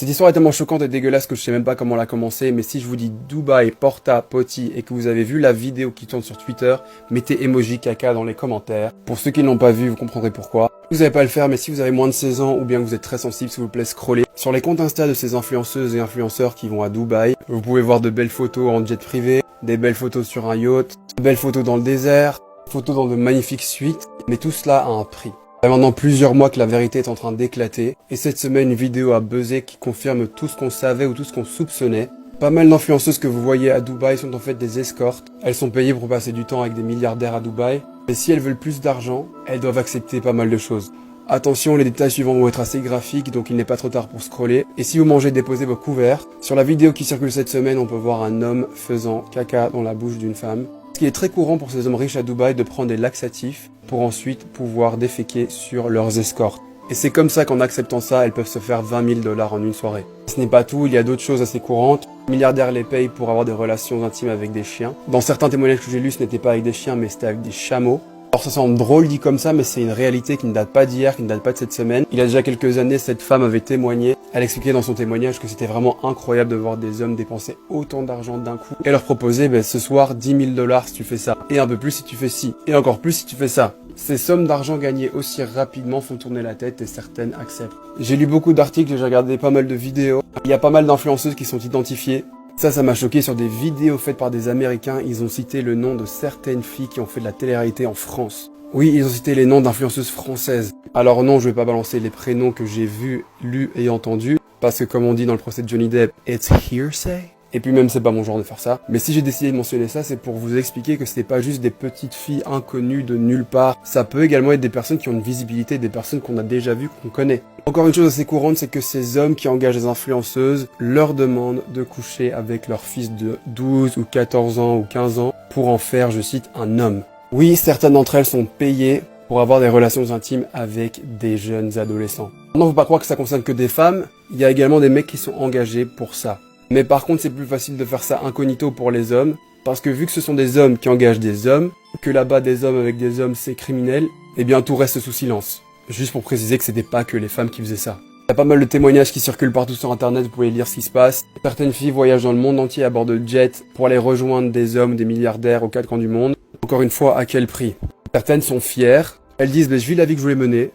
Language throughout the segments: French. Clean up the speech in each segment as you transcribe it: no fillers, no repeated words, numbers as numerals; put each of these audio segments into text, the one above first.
Cette histoire est tellement choquante et dégueulasse que je sais même pas comment la commencer, mais si je vous dis Dubaï, Porta, Poti et que vous avez vu la vidéo qui tourne sur Twitter, mettez emoji caca dans les commentaires. Pour ceux qui ne l'ont pas vu, vous comprendrez pourquoi. Vous n'allez pas le faire, mais si vous avez moins de 16 ans ou bien que vous êtes très sensible, s'il vous plaît, scrollez sur les comptes Insta de ces influenceuses et influenceurs qui vont à Dubaï. Vous pouvez voir de belles photos en jet privé, des belles photos sur un yacht, de belles photos dans le désert, photos dans de magnifiques suites, mais tout cela a un prix. Ça fait maintenant plusieurs mois que la vérité est en train d'éclater, et cette semaine une vidéo a buzzé qui confirme tout ce qu'on savait ou tout ce qu'on soupçonnait. Pas mal d'influenceuses que vous voyez à Dubaï sont en fait des escortes. Elles sont payées pour passer du temps avec des milliardaires à Dubaï, mais si elles veulent plus d'argent, elles doivent accepter pas mal de choses. Attention, les détails suivants vont être assez graphiques, donc il n'est pas trop tard pour scroller. Et si vous mangez, déposez vos couverts. Sur la vidéo qui circule cette semaine, on peut voir un homme faisant caca dans la bouche d'une femme. Ce qui est très courant pour ces hommes riches à Dubaï de prendre des laxatifs pour ensuite pouvoir déféquer sur leurs escortes. Et c'est comme ça qu'en acceptant ça, elles peuvent se faire 20 000 $ en une soirée. Ce n'est pas tout, il y a d'autres choses assez courantes. Les milliardaires les payent pour avoir des relations intimes avec des chiens. Dans certains témoignages que j'ai lus, ce n'était pas avec des chiens, mais c'était avec des chameaux. Alors ça semble drôle dit comme ça, mais c'est une réalité qui ne date pas d'hier, qui ne date pas de cette semaine. Il y a déjà quelques années, cette femme avait témoigné. Elle expliquait dans son témoignage que c'était vraiment incroyable de voir des hommes dépenser autant d'argent d'un coup. Et leur proposer, ce soir, 10 000 $ si tu fais ça. Et un peu plus si tu fais ci. Et encore plus si tu fais ça. Ces sommes d'argent gagnées aussi rapidement font tourner la tête et certaines acceptent. J'ai lu beaucoup d'articles, j'ai regardé pas mal de vidéos. Il y a pas mal d'influenceuses qui sont identifiées. Ça m'a choqué sur des vidéos faites par des Américains. Ils ont cité le nom de certaines filles qui ont fait de la télé-réalité en France. Oui, ils ont cité les noms d'influenceuses françaises. Alors non, je vais pas balancer les prénoms que j'ai vus, lus et entendus, parce que comme on dit dans le procès de Johnny Depp, it's hearsay. Et puis même c'est pas mon genre de faire ça. Mais si j'ai décidé de mentionner ça, c'est pour vous expliquer que c'était pas juste des petites filles inconnues de nulle part. Ça peut également être des personnes qui ont une visibilité, des personnes qu'on a déjà vues, qu'on connaît. Encore une chose assez courante, c'est que ces hommes qui engagent des influenceuses leur demandent de coucher avec leur fils de 12 ou 14 ans ou 15 ans pour en faire, je cite, un homme. Oui, certaines d'entre elles sont payées pour avoir des relations intimes avec des jeunes adolescents. Non, faut pas croire que ça concerne que des femmes, il y a également des mecs qui sont engagés pour ça. Mais par contre, c'est plus facile de faire ça incognito pour les hommes, parce que vu que ce sont des hommes qui engagent des hommes, que là-bas des hommes avec des hommes c'est criminel, eh bien tout reste sous silence. Juste pour préciser que c'était pas que les femmes qui faisaient ça. Il y a pas mal de témoignages qui circulent partout sur internet, vous pouvez lire ce qui se passe. Certaines filles voyagent dans le monde entier à bord de jets pour aller rejoindre des hommes, des milliardaires aux quatre coins du monde. Encore une fois, à quel prix? Certaines sont fières, elles disent je vis la vie que je voulais mener,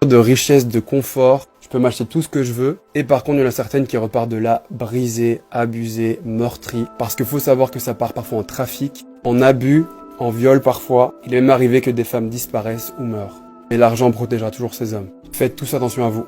de richesse, de confort, je peux m'acheter tout ce que je veux. Et par contre, il y en a certaines qui repartent de là brisées, abusées, meurtries. Parce qu'il faut savoir que ça part parfois en trafic, en abus, en viol parfois. Il est même arrivé que des femmes disparaissent ou meurent. Et l'argent protégera toujours ces hommes. Faites tous attention à vous.